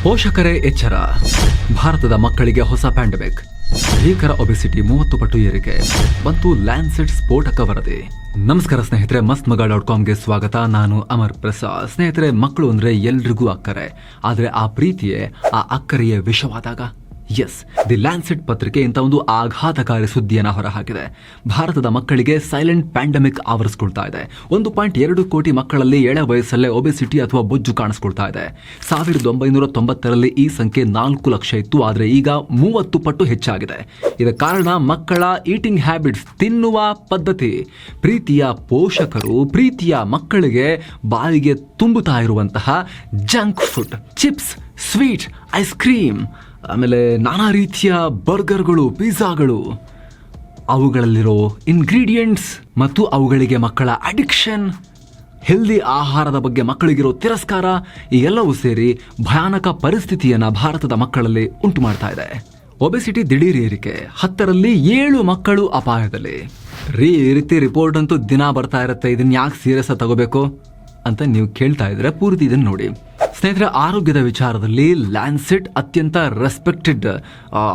ಪೋಷಕರೇ ಎಚ್ಚರ, ಭಾರತದ ಮಕ್ಕಳಿಗೆ ಹೊಸ ಪ್ಯಾಂಡಮಿಕ್, ಭೀಕರ ಒಬೆಸಿಟಿ 30 ಪಟ್ಟು ಏರಿಕೆ ಮತ್ತು ಲ್ಯಾನ್ಸೆಟ್ ಸ್ಫೋಟಕ ವರದಿ. ನಮಸ್ಕಾರ ಸ್ನೇಹಿತರೆ, mastmaga.comಗೆ ಸ್ವಾಗತ. ನಾನು ಅಮರ್ ಪ್ರಸಾದ್. ಸ್ನೇಹಿತರೆ, ಮಕ್ಕಳು ಅಂದ್ರೆ ಎಲ್ರಿಗೂ ಅಕ್ಕರೆ, ಆದ್ರೆ ಆ ಪ್ರೀತಿಯೇ ಆ ಅಕ್ಕರೆಯ ವಿಷವಾದಾಗ ಎಸ್, ದಿ ಲ್ಯಾನ್ಸೆಟ್ ಪತ್ರಿಕೆ ಇಂಥ ಒಂದು ಆಘಾತಕಾರಿ ಸುದ್ದಿಯನ್ನು ಹೊರಹಾಕಿದೆ. ಭಾರತದ ಮಕ್ಕಳಿಗೆ ಸೈಲೆಂಟ್ ಪ್ಯಾಂಡಮಿಕ್ ಆವರಿಸ್ಕೊಳ್ತಾ ಇದೆ. 1.2 ಕೋಟಿ ಮಕ್ಕಳಲ್ಲಿ ಎಳೆ ವಯಸ್ಸಲ್ಲೇ ಒಬೆಸಿಟಿ ಅಥವಾ ಬೊಜ್ಜು ಕಾಣಿಸ್ಕೊಳ್ತಾ ಇದೆ. 1990ರಲ್ಲಿ ಈ ಸಂಖ್ಯೆ 4 ಲಕ್ಷ ಇತ್ತು, ಆದರೆ ಈಗ 30 ಪಟ್ಟು ಹೆಚ್ಚಾಗಿದೆ. ಇದಕ್ಕೆ ಕಾರಣ ಮಕ್ಕಳ ಈಟಿಂಗ್ ಹ್ಯಾಬಿಟ್ಸ್, ತಿನ್ನುವ ಪದ್ಧತಿ. ಪ್ರೀತಿಯ ಪೋಷಕರು ಪ್ರೀತಿಯ ಮಕ್ಕಳಿಗೆ ಬಾಯಿಗೆ ತುಂಬುತ್ತಾ ಇರುವಂತಹ junk food, chips, sweet, ice cream, ಆಮೇಲೆ ನಾನಾ ರೀತಿಯ ಬರ್ಗರ್ಗಳು, ಪಿಜ್ಜಾಗಳು, ಅವುಗಳಲ್ಲಿರೋ ಇಂಗ್ರೀಡಿಯೆಂಟ್ಸ್ ಮತ್ತು ಅವುಗಳಿಗೆ ಮಕ್ಕಳ ಅಡಿಕ್ಷನ್, ಹೆಲ್ದಿ ಆಹಾರದ ಬಗ್ಗೆ ಮಕ್ಕಳಿಗಿರೋ ತಿರಸ್ಕಾರ, ಈ ಎಲ್ಲವೂ ಸೇರಿ ಭಯಾನಕ ಪರಿಸ್ಥಿತಿಯನ್ನು ಭಾರತದ ಮಕ್ಕಳಲ್ಲಿ ಉಂಟು ಮಾಡ್ತಾ ಇದೆ. ಒಬೆಸಿಟಿ ದಿಢೀರ್ ಏರಿಕೆ, 10ರಲ್ಲಿ 7 ಮಕ್ಕಳು ಅಪಾಯದಲ್ಲಿ. ಈ ರೀತಿ ರಿಪೋರ್ಟ್ ಅಂತೂ ದಿನ ಬರ್ತಾ ಇರುತ್ತೆ. ಇದನ್ನ ಯಾಕೆ ಸೀರಿಯಸ್ ಆಗಿ ತಗೋಬೇಕು ಅಂತ ನೀವು ಕೇಳ್ತಾ ಇದ್ರೆ ಪೂರ್ತಿ ಇದನ್ನು ನೋಡಿ. ಸ್ನೇಹಿತರೆ, ಆರೋಗ್ಯದ ವಿಚಾರದಲ್ಲಿ ಲ್ಯಾನ್ಸೆಟ್ ಅತ್ಯಂತ ರೆಸ್ಪೆಕ್ಟೆಡ್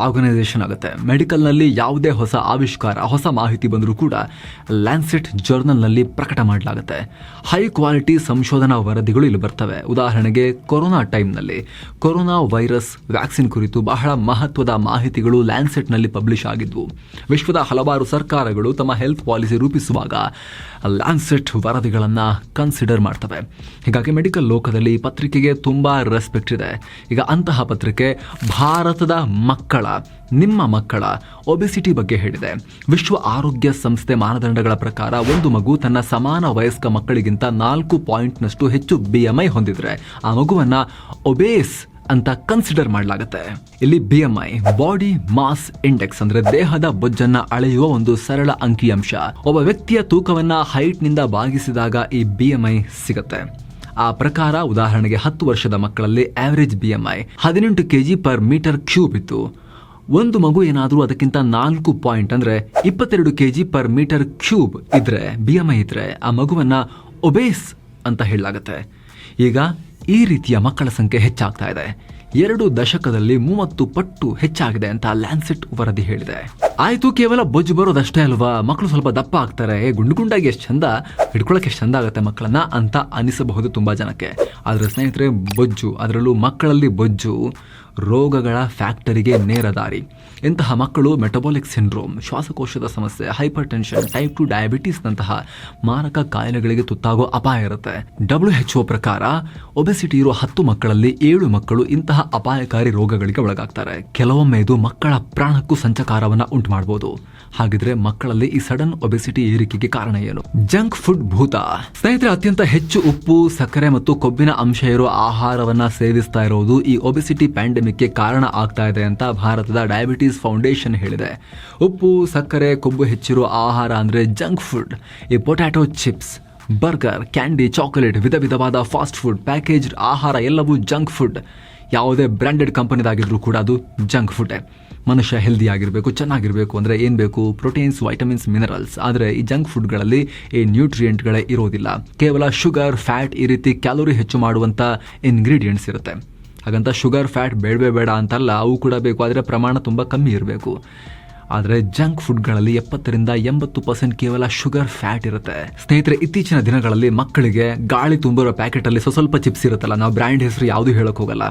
ಆರ್ಗನೈಸೇಷನ್ ಆಗುತ್ತೆ. ಮೆಡಿಕಲ್ನಲ್ಲಿ ಯಾವುದೇ ಹೊಸ ಆವಿಷ್ಕಾರ, ಹೊಸ ಮಾಹಿತಿ ಬಂದರೂ ಕೂಡ ಲ್ಯಾನ್ಸೆಟ್ ಜರ್ನಲ್ನಲ್ಲಿ ಪ್ರಕಟ ಮಾಡಲಾಗುತ್ತೆ. ಹೈ ಕ್ವಾಲಿಟಿ ಸಂಶೋಧನಾ ವರದಿಗಳು ಇಲ್ಲಿ ಬರ್ತವೆ. ಉದಾಹರಣೆಗೆ ಕೊರೋನಾ ಟೈಮ್ನಲ್ಲಿ ಕೊರೋನಾ ವೈರಸ್ ವ್ಯಾಕ್ಸಿನ್ ಕುರಿತು ಬಹಳ ಮಹತ್ವದ ಮಾಹಿತಿಗಳು ಲ್ಯಾನ್ಸೆಟ್ನಲ್ಲಿ ಪಬ್ಲಿಷ್ ಆಗಿದ್ವು. ವಿಶ್ವದ ಹಲವಾರು ಸರ್ಕಾರಗಳು ತಮ್ಮ ಹೆಲ್ತ್ ಪಾಲಿಸಿ ರೂಪಿಸುವಾಗ ಲ್ಯಾನ್ಸೆಟ್ ವರದಿಗಳನ್ನು ಕನ್ಸಿಡರ್ ಮಾಡ್ತವೆ. ಹೀಗಾಗಿ ಮೆಡಿಕಲ್ ಲೋಕದಲ್ಲಿ ಈ ಪತ್ರಿಕೆಗೆ ತುಂಬಾ ರೆಸ್ಪೆಕ್ಟ್ ಇದೆ. ಈಗ ಅಂತಹ ಪತ್ರಿಕೆ ಭಾರತದ ಮಕ್ಕಳ, ನಿಮ್ಮ ಮಕ್ಕಳ ಒಬೆಸಿಟಿ ಬಗ್ಗೆ ಹೇಳಿದೆ. ವಿಶ್ವ ಆರೋಗ್ಯ ಸಂಸ್ಥೆ ಮಾನದಂಡಗಳ ಪ್ರಕಾರ ಒಂದು ಮಗು ತನ್ನ ಸಮಾನ ವಯಸ್ಕ ಮಕ್ಕಳಿಗಿಂತ 4 ಪಾಯಿಂಟ್ನಷ್ಟು ಹೆಚ್ಚು BMI ಹೊಂದಿದ್ರೆ ಆ ಮಗುವನ್ನ ಒಬೇಸ್ ಅಂತ ಕನ್ಸಿಡರ್ ಮಾಡಲಾಗುತ್ತೆ. ಇಲ್ಲಿ BMI, ಬಾಡಿ ಮಾಸ್ ಇಂಡೆಕ್ಸ್, ಅಂದ್ರೆ ದೇಹದ ಬೊಜ್ಜನ್ನ ಅಳೆಯುವ ಒಂದು ಸರಳ ಅಂಕಿಅಂಶ. ಒಬ್ಬ ವ್ಯಕ್ತಿಯ ತೂಕವನ್ನ ಹೈಟ್ ನಿಂದ ಭಾಗಿಸಿದಾಗ ಈ BMI ಸಿಗುತ್ತೆ. ಆ ಪ್ರಕಾರ ಉದಾಹರಣೆಗೆ 10 ವರ್ಷದ ಮಕ್ಕಳಲ್ಲಿ ಆವರೇಜ್ BMI 18 kg/m³ ಇತ್ತು. ಒಂದು ಮಗು ಏನಾದರೂ ಅದಕ್ಕಿಂತ 4 ಪಾಯಿಂಟ್ ಅಂದ್ರೆ 22 kg/m³ ಇದ್ರೆ, BMI ಇದ್ರೆ, ಆ ಮಗುವನ್ನ ಒಬೇಸ್ ಅಂತ ಹೇಳಲಾಗುತ್ತೆ. ಈಗ ಈ ರೀತಿಯ ಮಕ್ಕಳ ಸಂಖ್ಯೆ ಹೆಚ್ಚಾಗ್ತಾ ಇದೆ. 2 ದಶಕದಲ್ಲಿ 30 ಪಟ್ಟು ಹೆಚ್ಚಾಗಿದೆ ಅಂತ ಲ್ಯಾನ್ಸೆಟ್ ವರದಿ ಹೇಳಿದೆ. ಆಯ್ತು, ಕೇವಲ ಬೊಜ್ಜು ಬರೋದಷ್ಟೇ ಅಲ್ವಾ, ಮಕ್ಕಳು ಸ್ವಲ್ಪ ದಪ್ಪ ಆಗ್ತಾರೆ, ಗುಂಡು ಗುಂಡಾಗಿ ಎಷ್ಟು ಚಂದ, ಹಿಡ್ಕೊಳಕ್ಕೆ ಎಷ್ಟು ಚಂದ ಆಗುತ್ತೆ ಮಕ್ಕಳನ್ನ ಅಂತ ಅನಿಸಬಹುದು ತುಂಬಾ ಜನಕ್ಕೆ. ಆದ್ರೆ ಸ್ನೇಹಿತರೆ, ಬೊಜ್ಜು, ಅದರಲ್ಲೂ ಮಕ್ಕಳಲ್ಲಿ ಬೊಜ್ಜು ರೋಗಗಳ ಫ್ಯಾಕ್ಟರಿಗೆ ನೇರ ದಾರಿ. ಇಂತಹ ಮಕ್ಕಳು ಮೆಟಬಾಲಿಕ್ ಸಿಂಡ್ರೋಮ್, ಶ್ವಾಸಕೋಶದ ಸಮಸ್ಯೆ, ಹೈಪರ್ ಟೆನ್ಷನ್, ಟೈಪ್ 2 ಡಯಾಬಿಟಿಸ್ ನಂತಹ ಮಾರಕ ಕಾಯಿಲೆಗಳಿಗೆ ತುತ್ತಾಗೋ ಅಪಾಯ ಇರುತ್ತೆ. WHO ಪ್ರಕಾರ ಒಬೆಸಿಟಿ ಇರುವ 10 ಮಕ್ಕಳಲ್ಲಿ 7 ಮಕ್ಕಳು ಇಂತಹ ಅಪಾಯಕಾರಿ ರೋಗಗಳಿಗೆ ಒಳಗಾಗ್ತಾರೆ. ಕೆಲವೊಮ್ಮೆ ಇದು ಮಕ್ಕಳ ಪ್ರಾಣಕ್ಕೂ ಸಂಚಕಾರವನ್ನ ಉಂಟು ಮಾಡಬಹುದು. ಹಾಗಿದ್ರೆ ಮಕ್ಕಳಲ್ಲಿ ಈ ಸಡನ್ ಒಬೆಸಿಟಿ ಏರಿಕೆಗೆ ಕಾರಣ ಏನು? ಜಂಕ್ ಫುಡ್ ಭೂತ. ಸ್ನೇಹಿತರೆ, ಅತ್ಯಂತ ಹೆಚ್ಚು ಉಪ್ಪು, ಸಕ್ಕರೆ ಮತ್ತು ಕೊಬ್ಬಿನ ಅಂಶ ಇರುವ ಆಹಾರವನ್ನ ಸೇವಿಸ್ತಾ ಇರೋದು ಈ ಒಬೆಸಿಟಿ ಪ್ಯಾಂಡಮಿಕ್ಗೆ ಕಾರಣ ಆಗ್ತಾ ಇದೆ ಅಂತ ಭಾರತದ ಡಯಾಬಿಟಿಸ್ ಫೌಂಡೇಶನ್ ಹೇಳಿದೆ. ಉಪ್ಪು, ಸಕ್ಕರೆ, ಕೊಬ್ಬು ಹೆಚ್ಚಿರುವ ಆಹಾರ ಅಂದ್ರೆ ಜಂಕ್ ಫುಡ್. ಈ potato chips, burger, candy, chocolate, ವಿಧ ವಿಧವಾದ ಫಾಸ್ಟ್ ಫುಡ್, ಪ್ಯಾಕೇಜ್ಡ್ ಆಹಾರ ಎಲ್ಲವೂ ಜಂಕ್ ಫುಡ್. ಯಾವುದೇ ಬ್ರ್ಯಾಂಡೆಡ್ ಕಂಪನಿದಾಗಿದ್ರೂ ಕೂಡ ಅದು ಜಂಕ್ ಫುಡ್. ಮನುಷ್ಯ ಹೆಲ್ದಿ ಆಗಿರಬೇಕು, ಚೆನ್ನಾಗಿರಬೇಕು ಅಂದರೆ ಏನು ಬೇಕು? Proteins, vitamins, minerals. ಆದರೆ ಈ ಜಂಕ್ ಫುಡ್ಗಳಲ್ಲಿ ಈ ನ್ಯೂಟ್ರಿಯೆಂಟ್ಗಳೇ ಇರೋದಿಲ್ಲ. ಕೇವಲ ಶುಗರ್, ಫ್ಯಾಟ್, ಈ ರೀತಿ ಕ್ಯಾಲೋರಿ ಹೆಚ್ಚು ಮಾಡುವಂಥ ಇಂಗ್ರೀಡಿಯೆಂಟ್ಸ್ ಇರುತ್ತೆ. ಹಾಗಂತ ಶುಗರ್, ಫ್ಯಾಟ್ ಬೇಡ ಅಂತಲ್ಲ, ಅವು ಕೂಡ ಬೇಕು, ಆದರೆ ಪ್ರಮಾಣ ತುಂಬ ಕಮ್ಮಿ ಇರಬೇಕು. ಆದರೆ ಜಂಕ್ ಫುಡ್ಗಳಲ್ಲಿ 70ರಿಂದ 80% ಕೇವಲ ಶುಗರ್, ಫ್ಯಾಟ್ ಇರುತ್ತೆ. ಸ್ನೇಹಿತರೆ, ಇತ್ತೀಚಿನ ದಿನಗಳಲ್ಲಿ ಮಕ್ಕಳಿಗೆ ಗಾಳಿ ತುಂಬಿರೋ ಪ್ಯಾಕೆಟಲ್ಲಿ ಸ್ವಲ್ಪ ಚಿಪ್ಸ್ ಇರುತ್ತಲ್ಲ, ನಾವು ಬ್ರ್ಯಾಂಡ್ ಹೆಸರು ಯಾವುದೂ ಹೇಳೋಕೆ ಹೋಗಲ್ಲ.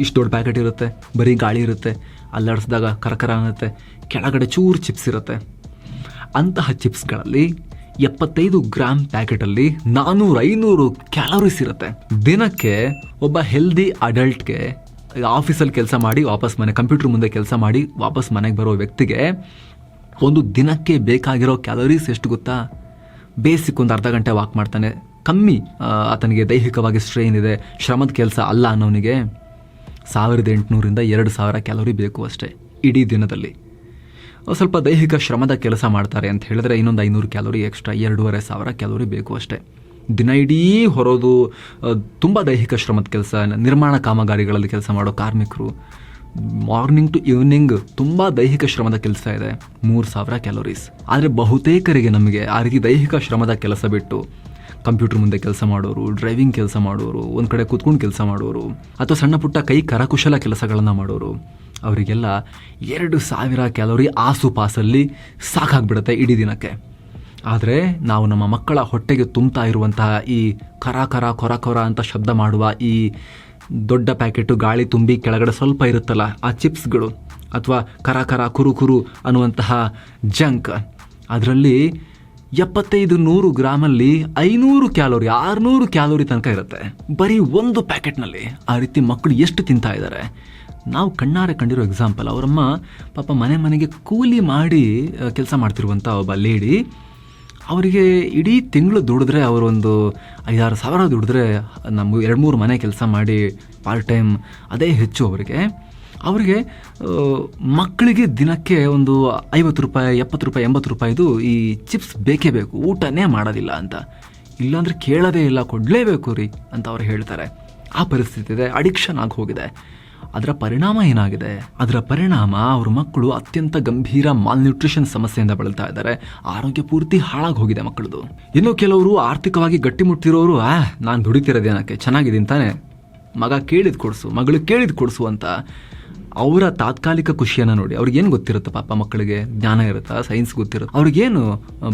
ಇಷ್ಟು ದೊಡ್ಡ ಪ್ಯಾಕೆಟ್ ಇರುತ್ತೆ, ಬರೀ ಗಾಳಿ ಇರುತ್ತೆ, ಅಲ್ಲಾಡಿಸಿದಾಗ ಕರಕರ ಅನ್ನತ್ತೆ, ಕೆಳಗಡೆ ಚೂರು ಚಿಪ್ಸ್ ಇರುತ್ತೆ. ಅಂತಹ ಚಿಪ್ಸ್ಗಳಲ್ಲಿ 75 ಗ್ರಾಮ್ ಪ್ಯಾಕೆಟಲ್ಲಿ 400-500 ಕ್ಯಾಲೋರೀಸ್ ಇರುತ್ತೆ. ದಿನಕ್ಕೆ ಒಬ್ಬ ಹೆಲ್ದಿ ಅಡಲ್ಟ್ಗೆ, ಆಫೀಸಲ್ಲಿ ಕೆಲಸ ಮಾಡಿ ವಾಪಸ್ ಮನೆ, ಕಂಪ್ಯೂಟರ್ ಮುಂದೆ ಕೆಲಸ ಮಾಡಿ ವಾಪಸ್ ಮನೆಗೆ ಬರೋ ವ್ಯಕ್ತಿಗೆ ಒಂದು ದಿನಕ್ಕೆ ಬೇಕಾಗಿರೋ ಕ್ಯಾಲೋರೀಸ್ ಎಷ್ಟು ಗೊತ್ತಾ? ಬೇಸಿಕ್ ಒಂದು ಅರ್ಧ ಗಂಟೆ ವಾಕ್ ಮಾಡ್ತಾನೆ, ಕಮ್ಮಿ ಆತನಿಗೆ ದೈಹಿಕವಾಗಿ ಸ್ಟ್ರೈನ್ ಇದೆ, ಶ್ರಮದ ಕೆಲಸ ಅಲ್ಲ ಅನ್ನೋನಿಗೆ 1800ರಿಂದ 2000 ಕ್ಯಾಲೋರಿ ಬೇಕು ಅಷ್ಟೇ ಇಡೀ ದಿನದಲ್ಲಿ. ಸ್ವಲ್ಪ ದೈಹಿಕ ಶ್ರಮದ ಕೆಲಸ ಮಾಡ್ತಾರೆ ಅಂತ ಹೇಳಿದ್ರೆ ಇನ್ನೊಂದು 500 ಕ್ಯಾಲೋರಿ ಎಕ್ಸ್ಟ್ರಾ, 2500 ಕ್ಯಾಲೋರಿ ಬೇಕು ಅಷ್ಟೇ. ದಿನ ಇಡೀ ಹೊರೋದು, ತುಂಬ ದೈಹಿಕ ಶ್ರಮದ ಕೆಲಸ, ನಿರ್ಮಾಣ ಕಾಮಗಾರಿಗಳಲ್ಲಿ ಕೆಲಸ ಮಾಡೋ ಕಾರ್ಮಿಕರು, ಮಾರ್ನಿಂಗ್ ಟು ಈವ್ನಿಂಗ್ ತುಂಬ ದೈಹಿಕ ಶ್ರಮದ ಕೆಲಸ ಇದೆ, 3000 ಕ್ಯಾಲೋರೀಸ್. ಆದರೆ ಬಹುತೇಕರಿಗೆ ನಮಗೆ ಆ ರೀತಿ ದೈಹಿಕ ಶ್ರಮದ ಕೆಲಸ ಬಿಟ್ಟು ಕಂಪ್ಯೂಟರ್ ಮುಂದೆ ಕೆಲಸ ಮಾಡೋರು, ಡ್ರೈವಿಂಗ್ ಕೆಲಸ ಮಾಡೋರು, ಒಂದು ಕಡೆ ಕೂತ್ಕೊಂಡು ಕೆಲಸ ಮಾಡೋರು, ಅಥವಾ ಸಣ್ಣ ಪುಟ್ಟ ಕೈ ಕರಕುಶಲ ಕೆಲಸಗಳನ್ನು ಮಾಡೋರು, ಅವರಿಗೆಲ್ಲ 2000 ಕ್ಯಾಲೋರಿ ಆಸುಪಾಸಲ್ಲಿ ಸಾಕಾಗ್ಬಿಡುತ್ತೆ ಇಡೀ ದಿನಕ್ಕೆ. ಆದರೆ ನಾವು ನಮ್ಮ ಮಕ್ಕಳ ಹೊಟ್ಟೆಗೆ ತುಂಬ್ತಾ ಇರುವಂತಹ ಈ ಕೊರ ಕೊರ ಅಂತ ಶಬ್ದ ಮಾಡುವ ಈ ದೊಡ್ಡ ಪ್ಯಾಕೆಟು ಗಾಳಿ ತುಂಬಿ ಕೆಳಗಡೆ ಸ್ವಲ್ಪ ಇರುತ್ತಲ್ಲ ಆ ಚಿಪ್ಸ್ಗಳು, ಅಥವಾ ಕರ ಕುರು ಅನ್ನುವಂತಹ ಜಂಕ್, ಅದರಲ್ಲಿ 75-100 ಗ್ರಾಮಲ್ಲಿ 500 ಕ್ಯಾಲೋರಿ 600 ಕ್ಯಾಲೋರಿ ತನಕ ಇರುತ್ತೆ ಬರೀ ಒಂದು ಪ್ಯಾಕೆಟ್ನಲ್ಲಿ. ಆ ರೀತಿ ಮಕ್ಕಳು ಎಷ್ಟು ತಿಂತಾ ಇದ್ದಾರೆ. ನಾವು ಕಣ್ಣಾರೆ ಕಂಡಿರೋ ಎಕ್ಸಾಂಪಲ್, ಅವರಮ್ಮ ಪಾಪ ಮನೆಗೆ ಕೂಲಿ ಮಾಡಿ ಕೆಲಸ ಮಾಡ್ತಿರುವಂಥ ಒಬ್ಬ ಲೇಡಿ, ಅವರಿಗೆ ಇಡೀ ತಿಂಗಳು ದುಡಿದ್ರೆ, ಅವರೊಂದು 5-6 ಸಾವಿರ ದುಡಿದ್ರೆ ನಮಗೂ 2-3 ಮನೆ ಕೆಲಸ ಮಾಡಿ ಪಾರ್ಟ್ ಟೈಮ್ ಅದೇ ಹೆಚ್ಚು ಅವರಿಗೆ ಮಕ್ಕಳಿಗೆ ದಿನಕ್ಕೆ ಒಂದು 50 ರೂಪಾಯಿ 70 ರೂಪಾಯಿ 80 ರೂಪಾಯಿದು ಈ ಚಿಪ್ಸ್ ಬೇಕೇ ಬೇಕು, ಊಟನೇ ಮಾಡೋದಿಲ್ಲ ಅಂತ. ಇಲ್ಲಾಂದರೆ ಕೇಳೋದೇ ಇಲ್ಲ, ಕೊಡಲೇಬೇಕು ರೀ ಅಂತ ಅವ್ರು ಹೇಳ್ತಾರೆ. ಆ ಪರಿಸ್ಥಿತಿ ಇದೆ, ಅಡಿಕ್ಷನ್ ಆಗಿ ಹೋಗಿದೆ. ಅದರ ಪರಿಣಾಮ ಏನಾಗಿದೆ? ಅದರ ಪರಿಣಾಮ ಅವ್ರ ಮಕ್ಕಳು ಅತ್ಯಂತ ಗಂಭೀರ ಮಾಲ್ನ್ಯೂಟ್ರಿಷನ್ ಸಮಸ್ಯೆಯಿಂದ ಬಳಲ್ತಾ ಇದ್ದಾರೆ. ಆರೋಗ್ಯ ಪೂರ್ತಿ ಹಾಳಾಗಿ ಹೋಗಿದೆ ಮಕ್ಕಳದು. ಇನ್ನು ಕೆಲವರು ಆರ್ಥಿಕವಾಗಿ ಗಟ್ಟಿಮುಟ್ಟಿರೋರು, ನಾನು ದುಡಿತಿರೋದೇನಕ್ಕೆ, ಚೆನ್ನಾಗಿದ್ದೀನಿ ತಾನೆ, ಮಗ ಕೇಳಿದ್ ಕೊಡಿಸು, ಮಗಳು ಕೇಳಿದ್ ಕೊಡಿಸು ಅಂತ ಅವರ ತಾತ್ಕಾಲಿಕ ಖುಷಿಯನ್ನು ನೋಡಿ. ಅವ್ರಿಗೇನು ಗೊತ್ತಿರುತ್ತೆ ಪಾಪ ಮಕ್ಕಳಿಗೆ? ಜ್ಞಾನ ಇರುತ್ತಾ? ಸೈನ್ಸ್ ಗೊತ್ತಿರುತ್ತೆ? ಅವ್ರಿಗೇನು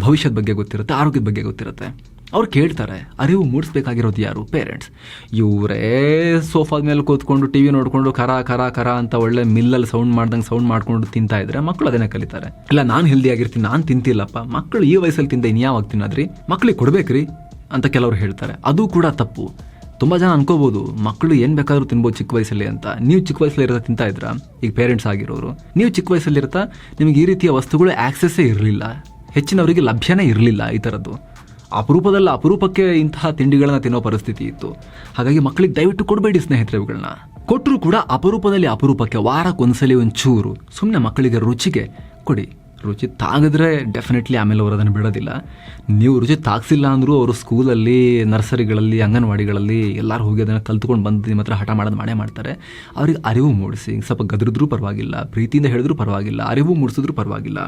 ಭವಿಷ್ಯದ ಬಗ್ಗೆ ಗೊತ್ತಿರುತ್ತೆ? ಆರೋಗ್ಯದ ಬಗ್ಗೆ ಗೊತ್ತಿರುತ್ತೆ? ಅವ್ರು ಕೇಳ್ತಾರೆ. ಅರಿವು ಮೂಡಿಸ್ಬೇಕಾಗಿರೋದು ಯಾರು? ಪೇರೆಂಟ್ಸ್. ಇವರೇ ಸೋಫಾದ ಮೇಲೆ ಕೂತ್ಕೊಂಡು ಟಿ ವಿ ನೋಡಿಕೊಂಡು ಕರ ಅಂತ ಒಳ್ಳೆ ಮಿಲ್ಲಲ್ಲಿ ಸೌಂಡ್ ಮಾಡ್ಕೊಂಡು ತಿಂತಾ ಇದ್ರೆ ಮಕ್ಕಳು ಅದನ್ನೇ ಕಲಿತಾರೆ. ಇಲ್ಲ, ನಾನು ಹೆಲ್ದಿ ಆಗಿರ್ತೀನಿ, ನಾನು ತಿಂತಿಲ್ಲಪ್ಪ, ಮಕ್ಕಳು ಈ ವಯಸ್ಸಲ್ಲಿ ತಿಂದ ಇನ್ಯಾವಾಗ ತಿನ್ನೋದ್ರಿ, ಮಕ್ಕಳಿಗೆ ಕೊಡ್ಬೇಕ್ರಿ ಅಂತ ಕೆಲವರು ಹೇಳ್ತಾರೆ. ಅದು ಕೂಡ ತಪ್ಪು. ತುಂಬ ಜನ ಅನ್ಕೋಬೋದು ಮಕ್ಕಳು ಏನು ಬೇಕಾದರೂ ತಿನ್ಬೋದು ಚಿಕ್ಕ ವಯಸ್ಸಲ್ಲಿ ಅಂತ. ನೀವು ಚಿಕ್ಕ ವಯಸ್ಸಲ್ಲಿ ಇರ್ತಾ ತಿಂತಾ ಇದ್ರಾ? ಈಗ ಪೇರೆಂಟ್ಸ್ ಆಗಿರೋರು, ನೀವು ಚಿಕ್ಕ ವಯಸ್ಸಲ್ಲಿ ಇರ್ತಾ ನಿಮಗೆ ಈ ರೀತಿಯ ವಸ್ತುಗಳು ಆಕ್ಸೆಸ್ಸೇ ಇರಲಿಲ್ಲ, ಹೆಚ್ಚಿನವರಿಗೆ ಲಭ್ಯನೇ ಇರಲಿಲ್ಲ. ಈ ಥರದ್ದು ಅಪರೂಪಕ್ಕೆ ಇಂತಹ ತಿಂಡಿಗಳನ್ನ ತಿನ್ನೋ ಪರಿಸ್ಥಿತಿ ಇತ್ತು. ಹಾಗಾಗಿ ಮಕ್ಕಳಿಗೆ ದಯವಿಟ್ಟು ಕೊಡಬೇಡಿ ಸ್ನೇಹಿತರೆ. ಇವುಗಳನ್ನ ಕೊಟ್ಟರು ಕೂಡ ಅಪರೂಪಕ್ಕೆ ವಾರಕ್ಕೊಂದ್ಸಲಿ ಒಂಚೂರು ಸುಮ್ಮನೆ ಮಕ್ಕಳಿಗೆ ರುಚಿಗೆ ಕೊಡಿ. ರುಚಿ ತಾಗಿದ್ರೆ ಡೆಫಿನೆಟ್ಲಿ ಆಮೇಲೆ ಅವರು ಅದನ್ನು ಬಿಡೋದಿಲ್ಲ. ನೀವು ರುಚಿ ತಾಗಿಸಿಲ್ಲ ಅಂದರೂ ಅವರು ಸ್ಕೂಲಲ್ಲಿ, ನರ್ಸರಿಗಳಲ್ಲಿ, ಅಂಗನವಾಡಿಗಳಲ್ಲಿ ಎಲ್ಲರೂ ಹೋಗಿ ಅದನ್ನು ಕಲ್ತ್ಕೊಂಡು ಬಂದು ನಿಮ್ಮ ಹತ್ರ ಹಠ ಮಾಡೇ ಮಾಡ್ತಾರೆ. ಅವ್ರಿಗೆ ಅರಿವು ಮೂಡಿಸಿ, ಸ್ವಲ್ಪ ಗದರಿದ್ರೂ ಪರವಾಗಿಲ್ಲ, ಪ್ರೀತಿಯಿಂದ ಹೇಳಿದ್ರೂ ಪರವಾಗಿಲ್ಲ, ಅರಿವು ಮೂಡಿಸಿದ್ರೂ ಪರವಾಗಿಲ್ಲ.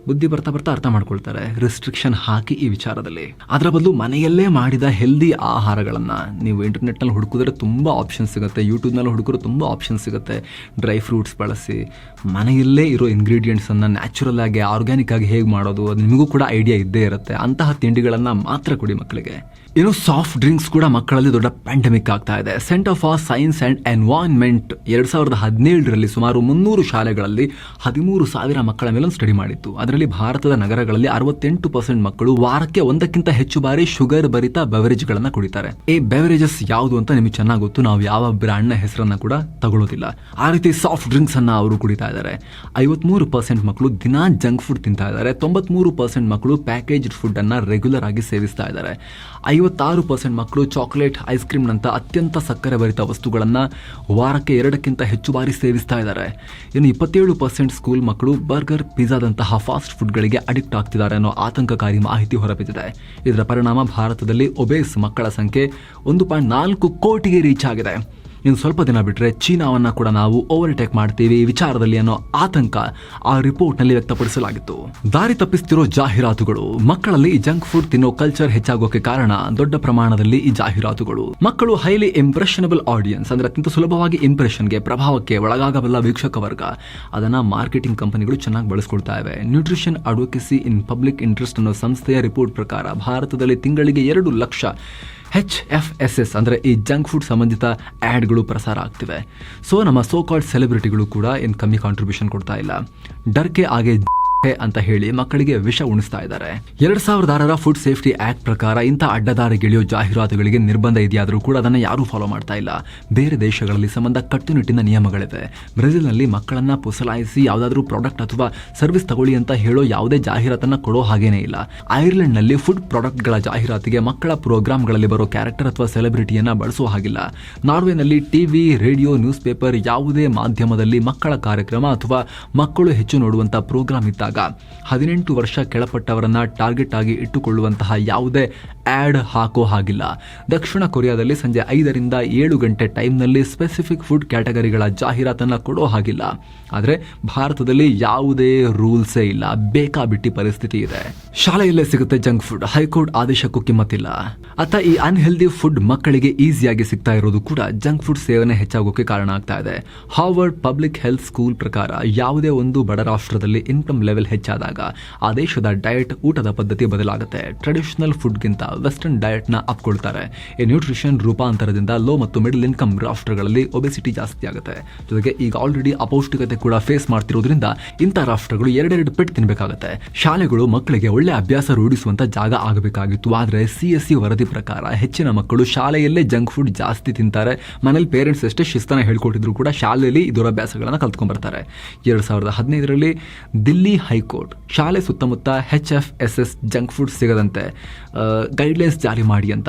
ಬುದ್ಧಿ ಬರ್ತಾ ಅರ್ಥ ಮಾಡ್ಕೊಳ್ತಾರೆ. ರಿಸ್ಟ್ರಿಕ್ಷನ್ ಹಾಕಿ ಈ ವಿಚಾರದಲ್ಲಿ. ಅದರ ಬದಲು ಮನೆಯಲ್ಲೇ ಮಾಡಿದ ಹೆಲ್ದಿ ಆಹಾರಗಳನ್ನು ನೀವು ಇಂಟರ್ನೆಟ್ನಲ್ಲಿ ಹುಡುಕಿದ್ರೆ ತುಂಬ ಆಪ್ಷನ್ ಸಿಗುತ್ತೆ, ಯೂಟ್ಯೂಬ್ನಲ್ಲಿ ಹುಡುಕಿದ್ರೆ ತುಂಬ ಆಪ್ಷನ್ ಸಿಗುತ್ತೆ. ಡ್ರೈ ಫ್ರೂಟ್ಸ್ ಬಳಸಿ ಮನೆಯಲ್ಲೇ ಇರೋ ಇಂಗ್ರೀಡಿಯೆಂಟ್ಸನ್ನು ನ್ಯಾಚುರಲ್ ಆಗಿ, ಆರ್ಗ್ಯಾನಿಕ್ ಆಗಿ ಹೇಗೆ ಮಾಡೋದು ಅದು ನಿಮಗೂ ಕೂಡ ಐಡಿಯಾ ಇದ್ದೇ ಇರುತ್ತೆ. ಅಂತಹ ತಿಂಡಿಗಳನ್ನು ಮಾತ್ರ ಕೊಡಿ ಮಕ್ಕಳಿಗೆ. ಇನ್ನು ಸಾಫ್ಟ್ ಡ್ರಿಂಕ್ಸ್ ಕೂಡ ಮಕ್ಕಳಲ್ಲಿ ದೊಡ್ಡ ಪ್ಯಾಂಡಮಿಕ್ ಆಗ್ತಾ ಇದೆ. Centre for science and environment 2017ರಲ್ಲಿ ಸುಮಾರು 300 ಶಾಲೆಗಳಲ್ಲಿ 13,000 ಮಕ್ಕಳ ಮೇಲೊಂದು ಸ್ಟಡಿ ಮಾಡಿತ್ತು. ಅದರಲ್ಲಿ ಭಾರತದ ನಗರಗಳಲ್ಲಿ 68% ಮಕ್ಕಳು ವಾರಕ್ಕೆ ಒಂದಕ್ಕಿಂತ ಹೆಚ್ಚು ಬಾರಿ ಶುಗರ್ ಭರಿತ ಬೆವರೇಜ್ಗಳನ್ನು ಕುಡಿತಾರೆ. ಈ ಬೆವರೇಜಸ್ ಯಾವುದು ಅಂತ ನಿಮಗೆ ಚೆನ್ನಾಗಿ ಗೊತ್ತು. ನಾವು ಯಾವ ಬ್ರ್ಯಾಂಡ್ನ ಹೆಸರನ್ನ ಕೂಡ ತಗೊಳ್ಳೋದಿಲ್ಲ. ಆ ರೀತಿ ಸಾಫ್ಟ್ ಡ್ರಿಂಕ್ಸ್ ಅನ್ನ ಅವರು ಕುಡಿತಾ ಇದ್ದಾರೆ. 53% ಮಕ್ಕಳು ದಿನಾ ಜಂಕ್ ಫುಡ್ ತಿಂತಾ ಇದ್ದಾರೆ. 93% ಮಕ್ಕಳು ಪ್ಯಾಕೇಜ್ಡ್ ಫುಡ್ ಅನ್ನ ರೆಗ್ಯುಲರ್ ಆಗಿ ಸೇವಿಸ್ತಾ ಇದ್ದಾರೆ. 56% ಮಕ್ಕಳು ಚಾಕ್ಲೇಟ್, ಐಸ್ ಕ್ರೀಮ್ನಂಥ ಅತ್ಯಂತ ಸಕ್ಕರೆ ಭರಿತ ವಸ್ತುಗಳನ್ನು ವಾರಕ್ಕೆ 2ಕ್ಕಿಂತ ಹೆಚ್ಚು ಬಾರಿ ಸೇವಿಸ್ತಾ ಇದ್ದಾರೆ. ಇನ್ನು 27% ಸ್ಕೂಲ್ ಮಕ್ಕಳು ಬರ್ಗರ್, ಪಿಜ್ಜಾದಂತಹ ಫಾಸ್ಟ್ ಫುಡ್ಗಳಿಗೆ ಅಡಿಕ್ಟ್ ಆಗ್ತಿದ್ದಾರೆ ಅನ್ನೋ ಆತಂಕಕಾರಿ ಮಾಹಿತಿ ಹೊರಬಿದ್ದಿದೆ. ಇದರ ಪರಿಣಾಮ ಭಾರತದಲ್ಲಿ ಒಬೇಸ್ ಮಕ್ಕಳ ಸಂಖ್ಯೆ 1.4 ಕೋಟಿಗೆ ರೀಚ್ ಆಗಿದೆ. ಇನ್ನು ಸ್ವಲ್ಪ ದಿನ ಬಿಟ್ಟರೆ ಚೀನಾವನ್ನು ಕೂಡ ನಾವು ಓವರ್ಟೇಕ್ ಮಾಡ್ತೀವಿ ಈ ವಿಚಾರದಲ್ಲಿ ಅನ್ನೋ ಆತಂಕ ಆ ರಿಪೋರ್ಟ್ನಲ್ಲಿ ವ್ಯಕ್ತಪಡಿಸಲಾಗಿತ್ತು. ದಾರಿ ತಪ್ಪಿಸ್ತಿರೋ ಜಾಹೀರಾತುಗಳು. ಮಕ್ಕಳಲ್ಲಿ ಈ ಜಂಕ್ ಫುಡ್ ತಿನ್ನೋ ಕಲ್ಚರ್ ಹೆಚ್ಚಾಗೋಕೆ ಕಾರಣ ದೊಡ್ಡ ಪ್ರಮಾಣದಲ್ಲಿ ಈ ಜಾಹೀರಾತುಗಳು. ಮಕ್ಕಳು ಹೈಲಿ ಇಂಪ್ರೆಷನಬಲ್ ಆಡಿಯನ್ಸ್, ಅಂದ್ರೆ ಅತ್ಯಂತ ಸುಲಭವಾಗಿ ಇಂಪ್ರೆಷನ್ಗೆ, ಪ್ರಭಾವಕ್ಕೆ ಒಳಗಾಗಬಲ್ಲ ವೀಕ್ಷಕ ವರ್ಗ. ಅದನ್ನ ಮಾರ್ಕೆಟಿಂಗ್ ಕಂಪನಿಗಳು ಚೆನ್ನಾಗಿ ಬಳಸ್ಕೊಳ್ತಾ ಇವೆ. Nutrition advocacy in public interest ಅನ್ನೋ ಸಂಸ್ಥೆಯ ರಿಪೋರ್ಟ್ ಪ್ರಕಾರ ಭಾರತದಲ್ಲಿ ತಿಂಗಳಿಗೆ 2 ಲಕ್ಷ HFSS ಅಂದರೆ ಈ ಜಂಕ್ ಫುಡ್ ಸಂಬಂಧಿತ ಆ್ಯಡ್ಗಳು ಪ್ರಸಾರ ಆಗ್ತಿವೆ. ಸೊ ನಮ್ಮ ಸೋ ಕಾಲ್ಡ್ ಸೆಲೆಬ್ರಿಟಿಗಳು ಕೂಡ ಏನು ಕಮ್ಮಿ ಕಾಂಟ್ರಿಬ್ಯೂಷನ್ ಕೊಡ್ತಾ ಇಲ್ಲ. ಡರ್ಕೆ ಆಗೆ ಅಂತ ಹೇಳಿ ಮಕ್ಕಳಿಗೆ ವಿಷ ಉಣಿಸ್ತಾ ಇದ್ದಾರೆ. 2006ರ ಫುಡ್ ಸೇಫ್ಟಿ ಆಕ್ಟ್ ಪ್ರಕಾರ ಇಂಥ ಅಡ್ಡದಾರಿಗಿಳಿಯೋ ಜಾಹೀರಾತುಗಳಿಗೆ ನಿರ್ಬಂಧ ಇದೆಯಾದರೂ ಕೂಡ ಅದನ್ನು ಯಾರೂ ಫಾಲೋ ಮಾಡ್ತಾ ಇಲ್ಲ. ಬೇರೆ ದೇಶಗಳಲ್ಲಿ ಸಂಬಂಧ ಕಟ್ಟುನಿಟ್ಟಿನ ನಿಯಮಗಳಿವೆ. ಬ್ರೆಜಿಲ್ನಲ್ಲಿ ಮಕ್ಕಳನ್ನ ಪುಸಲಾಯಿಸಿ ಯಾವುದಾದ್ರೂ ಪ್ರಾಡಕ್ಟ್ ಅಥವಾ ಸರ್ವಿಸ್ ತಗೊಳ್ಳಿ ಅಂತ ಹೇಳೋ ಯಾವುದೇ ಜಾಹೀರಾತನ್ನ ಕೊಡೋ ಹಾಗೇನೇ ಇಲ್ಲ. ಐರ್ಲೆಂಡ್ನಲ್ಲಿ ಫುಡ್ ಪ್ರಾಡಕ್ಟ್ಗಳ ಜಾಹೀರಾತಿಗೆ ಮಕ್ಕಳ ಪ್ರೋಗ್ರಾಮ್ಗಳಲ್ಲಿ ಬರೋ ಕ್ಯಾರೆಕ್ಟರ್ ಅಥವಾ ಸೆಲೆಬ್ರಿಟಿಯನ್ನ ಬಳಸೋ ಹಾಗಿಲ್ಲ. ನಾರ್ವೆನಲ್ಲಿ ಟಿವಿ, ರೇಡಿಯೋ, ನ್ಯೂಸ್ ಪೇಪರ್ ಯಾವುದೇ ಮಾಧ್ಯಮದಲ್ಲಿ ಮಕ್ಕಳ ಕಾರ್ಯಕ್ರಮ ಅಥವಾ ಮಕ್ಕಳು ಹೆಚ್ಚು ನೋಡುವಂಥ ಪ್ರೋಗ್ರಾಮ್ ಇದ್ದಾಗ ಮಾಡಿದಾಗ 18 ವರ್ಷ ಕೆಳಪಟ್ಟವರನ್ನ ಟಾರ್ಗೆಟ್ ಆಗಿ ಇಟ್ಟುಕೊಳ್ಳುವಂತಹ ಯಾವುದೇ ಆ್ಯಡ್ ಹಾಕೋ ಹಾಗಿಲ್ಲ. ದಕ್ಷಿಣ ಕೊರಿಯಾದಲ್ಲಿ ಸಂಜೆ 5ರಿಂದ 7 ಗಂಟೆ ಟೈಮ್ನಲ್ಲಿ ಸ್ಪೆಸಿಫಿಕ್ ಫುಡ್ ಕ್ಯಾಟಗರಿಗಳ ಜಾಹೀರಾತನ್ನು ಕೊಡೋ ಹಾಗಿಲ್ಲ. ಆದರೆ ಭಾರತದಲ್ಲಿ ಯಾವುದೇ ರೂಲ್ಸೇ ಇಲ್ಲ, ಬೇಕಾಬಿಟ್ಟಿ ಪರಿಸ್ಥಿತಿ ಇದೆ. ಶಾಲೆಯಲ್ಲೇ ಸಿಗುತ್ತೆ ಜಂಕ್ ಫುಡ್, ಹೈಕೋರ್ಟ್ ಆದೇಶಕ್ಕೂ ಕಿಮ್ಮತ್ತಿಲ್ಲ. ಅತ್ತ ಈ ಅನ್ಹೆಲ್ದಿ ಫುಡ್ ಮಕ್ಕಳಿಗೆ ಈಸಿಯಾಗಿ ಸಿಗ್ತಾ ಇರೋದು ಕೂಡ ಜಂಕ್ ಫುಡ್ ಸೇವನೆ ಹೆಚ್ಚಾಗೋಕೆ ಕಾರಣ ಆಗ್ತಾ ಇದೆ. ಹಾರ್ವರ್ಡ್ ಪಬ್ಲಿಕ್ ಹೆಲ್ತ್ ಸ್ಕೂಲ್ ಪ್ರಕಾರ ಯಾವುದೇ ಒಂದು ಬಡ ರಾಷ್ಟ್ರದಲ್ಲಿ ಇನ್ಕಮ್ ಲೆವೆಲ್ ಹೆಚ್ಚಾದಾಗ ಆ ದೇಶದ ಡಯಟ್, ಊಟದ ಪದ್ಧತಿ ಬದಲಾಗುತ್ತೆ. ಟ್ರೆಡಿಷನಲ್ ಫುಡ್ಗಿಂತ ವೆಸ್ಟರ್ನ್ ಡಯಟ್ ನ ಅಪ್ಕೊಳ್ತಾರೆ. ಈ ನ್ಯೂಟ್ರಿಷನ್ ರೂಪಾಂತರದಿಂದ ಲೋ ಮತ್ತು ಮಿಡಲ್ ಇನ್ಕಮ್ ರಾಷ್ಟ್ರಗಳಲ್ಲಿ ಒಬೆಸಿಟಿ ಜಾಸ್ತಿ ಆಗುತ್ತೆ. ಜೊತೆಗೆ ಈಗ ಆಲ್ರೆಡಿ ಅಪೌಷ್ಟಿಕತೆ ಕೂಡ ಫೇಸ್ ಮಾಡ್ತಿರೋದ್ರಿಂದ ಇಂಥ ರಾಷ್ಟ್ರಗಳು ಎರಡೆರಡು ಪೆಟ್ಟು ತಿನ್ಬೇಕಾಗುತ್ತೆ. ಶಾಲೆಗಳು ಮಕ್ಕಳಿಗೆ ಒಳ್ಳೆ ಅಭ್ಯಾಸ ರೂಢಿಸುವಂತ ಜಾಗ ಆಗಬೇಕಾಗಿತ್ತು. ಆದರೆ CSE ವರದಿ ಪ್ರಕಾರ ಹೆಚ್ಚಿನ ಮಕ್ಕಳು ಶಾಲೆಯಲ್ಲೇ ಜಂಕ್ ಫುಡ್ ಜಾಸ್ತಿ ತಿಂತಾರೆ. ಮನೇಲಿ ಪೇರೆಂಟ್ಸ್ ಎಷ್ಟೇ ಶಿಸ್ತನ ಹೇಳ್ಕೊಟ್ಟಿದ್ರು ಕೂಡ ಶಾಲೆಯಲ್ಲಿ ಈ ದುರಭ್ಯಾಸಗಳನ್ನು ಕಲ್ತ್ಕೊಂಡ್ಬರ್ತಾರೆ. 2015ರಲ್ಲಿ ದಿಲ್ಲಿ ಹೈಕೋರ್ಟ್ ಶಾಲೆ ಸುತ್ತಮುತ್ತ HFSS ಜಂಕ್ ಫುಡ್ ಸಿಗದಂತೆ ಗೈಡ್ಲೈನ್ಸ್ ಜಾರಿ ಮಾಡಿ ಅಂತ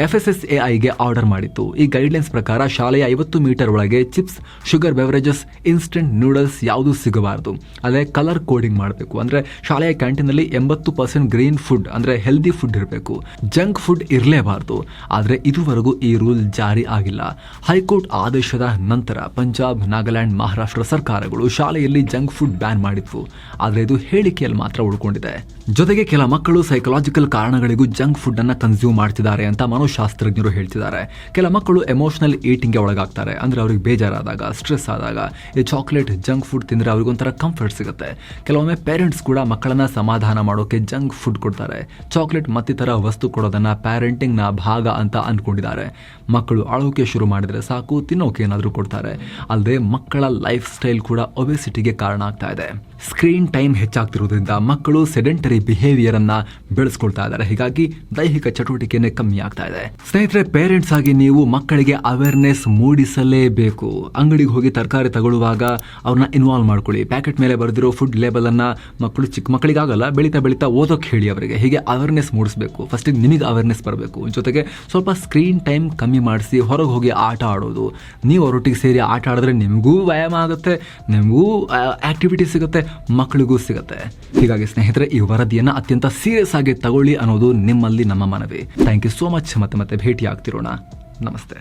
FSSAIಗೆ ಆರ್ಡರ್ ಮಾಡಿತ್ತು. ಈ ಗೈಡ್ಲೈನ್ಸ್ ಪ್ರಕಾರ ಶಾಲೆಯ 50 ಮೀಟರ್ ಒಳಗೆ chips, sugar beverages, instant noodles ಯಾವುದೂ ಸಿಗಬಾರದು. ಅದೇ ಕಲರ್ ಕೋಡಿಂಗ್ ಮಾಡಬೇಕು. ಅಂದ್ರೆ ಶಾಲೆಯ ಕ್ಯಾಂಟೀನಲ್ಲಿ 80% ಗ್ರೀನ್ ಫುಡ್ ಅಂದ್ರೆ ಹೆಲ್ದಿ ಫುಡ್ ಇರಬೇಕು, ಜಂಕ್ ಫುಡ್ ಇರಲೇಬಾರದು. ಆದರೆ ಇದುವರೆಗೂ ಈ ರೂಲ್ ಜಾರಿ ಆಗಿಲ್ಲ. ಹೈಕೋರ್ಟ್ ಆದೇಶದ ನಂತರ ಪಂಜಾಬ್, ನಾಗಾಲ್ಯಾಂಡ್, ಮಹಾರಾಷ್ಟ್ರ ಸರ್ಕಾರಗಳು ಶಾಲೆಯಲ್ಲಿ ಜಂಕ್ ಫುಡ್ ಬ್ಯಾನ್ ಮಾಡಿದ್ವು. ಆದರೆ ಇದು ಹೇಳಿಕೆಯಲ್ಲಿ ಮಾತ್ರ ಉಳ್ಕೊಂಡಿದೆ. ಜೊತೆಗೆ ಕೆಲ ಮಕ್ಕಳು ಸೈಕಲಾಜಿಕಲ್ ಕಾರಣಗಳಿಗೂ ಜಂಕ್ ಫುಡ್ ಅನ್ನ ಕನ್ಸ್ಯೂಮ್ ಮಾಡ್ತಿದ್ದಾರೆ ಅಂತ ಮನೋಶಾಸ್ತ್ರಜ್ಞರು ಹೇಳ್ತಿದ್ದಾರೆ. ಕೆಲ ಮಕ್ಕಳು ಎಮೋಷನಲ್ ಈಟಿಂಗ್ಗೆ ಒಳಗಾಗ್ತಾರೆ. ಅಂದ್ರೆ ಅವ್ರಿಗೆ ಬೇಜಾರಾದಾಗ, ಸ್ಟ್ರೆಸ್ ಆದಾಗ ಈ ಚಾಕ್ಲೇಟ್, ಜಂಕ್ ಫುಡ್ ತಿಂದ್ರೆ ಅವ್ರಿಗೆ ಒಂಥರ ಕಂಫರ್ಟ್ ಸಿಗುತ್ತೆ. ಕೆಲವೊಮ್ಮೆ ಪೇರೆಂಟ್ಸ್ ಕೂಡ ಮಕ್ಕಳನ್ನ ಸಮಾಧಾನ ಮಾಡೋಕೆ ಜಂಕ್ ಫುಡ್ ಕೊಡ್ತಾರೆ. ಚಾಕ್ಲೇಟ್ ಮತ್ತಿತರ ವಸ್ತು ಕೊಡೋದನ್ನ ಪ್ಯಾರೆಂಟಿಂಗ್ ನ ಭಾಗ ಅಂತ ಅನ್ಕೊಂಡಿದ್ದಾರೆ. ಮಕ್ಕಳು ಅಳೋಕೆ ಶುರು ಮಾಡಿದ್ರೆ ಸಾಕು, ತಿನ್ನೋಕೆ ಏನಾದರೂ ಕೊಡ್ತಾರೆ. ಅಲ್ಲದೆ ಮಕ್ಕಳ ಲೈಫ್ ಸ್ಟೈಲ್ ಕೂಡ ಒಬೆಸಿಟಿಗೆ ಕಾರಣ ಆಗ್ತಾ ಇದೆ. ಸ್ಕ್ರೀನ್ ಟೈಮ್ ಹೆಚ್ಚಾಗ್ತಿರೋದ್ರಿಂದ ಮಕ್ಕಳು ಸೆಡೆಂಟರಿ ಬಿಹೇವಿಯರ್ ಅನ್ನ ಬೆಳೆಸ್ಕೊಳ್ತಾ ಇದ್ದಾರೆ. ಹೀಗಾಗಿ ದೈಹಿಕ ಚಟುವಟಿಕೆನೇ ಕಮ್ಮಿ ಆಗ್ತಾ ಇದೆ. ಸ್ನೇಹಿತರೆ, ಪೇರೆಂಟ್ಸ್ ಆಗಿ ನೀವು ಮಕ್ಕಳಿಗೆ ಅವೇರ್ನೆಸ್ ಮೂಡಿಸಲೇಬೇಕು. ಅಂಗಡಿಗೆ ಹೋಗಿ ತರಕಾರಿ ತಗೊಳ್ಳುವಾಗ ಅವ್ರನ್ನ ಇನ್ವಾಲ್ವ್ ಮಾಡ್ಕೊಳ್ಳಿ. ಪ್ಯಾಕೆಟ್ ಮೇಲೆ ಬರೆದಿರೋ ಫುಡ್ ಲೇಬಲ್ ಅನ್ನ ಮಕ್ಕಳು ಚಿಕ್ಕ ಮಕ್ಕಳಿಗಾಗಲ್ಲ, ಬೆಳೀತಾ ಬೆಳೀತಾ ಓದೋಕೆ ಹೇಳಿ ಅವರಿಗೆ. ಹೀಗೆ ಅವೇರ್ನೆಸ್ ಮೂಡಿಸಬೇಕು. ಫಸ್ಟಿಗೆ ನಿಮಗೆ ಅವೇರ್ನೆಸ್ ಬರಬೇಕು. ಜೊತೆಗೆ ಸ್ವಲ್ಪ ಸ್ಕ್ರೀನ್ ಟೈಮ್ ಕಮ್ಮಿ ಮಾಡಿಸಿ ಹೊರಗೆ ಹೋಗಿ ಆಟ ಆಡೋದು. ನೀವು ಅವರೊಟ್ಟಿಗೆ ಸೇರಿ ಆಟ ಆಡಿದ್ರೆ ನಿಮಗೂ ವ್ಯಾಯಾಮ ಆಗುತ್ತೆ, ನಿಮಗೂ ಆಕ್ಟಿವಿಟಿ ಸಿಗುತ್ತೆ, ಮಕ್ಕಳಿಗೂ ಸಿಗುತ್ತೆ. ಹೀಗಾಗಿ ಸ್ನೇಹಿತರೆ, ಈ ವರದಿಯನ್ನು ಅತ್ಯಂತ ಸೀರಿಯಸ್ ಆಗಿ ತಗೊಳ್ಳಿ ಅನ್ನೋದು ನಿಮ್ಮಲ್ಲಿ ನಮ್ಮ ಮನವಿ. Thank you so much. ಮತ್ತೆ ಭೇಟಿ ಆಗ್ತಿರೋಣ. ನಮಸ್ತೆ.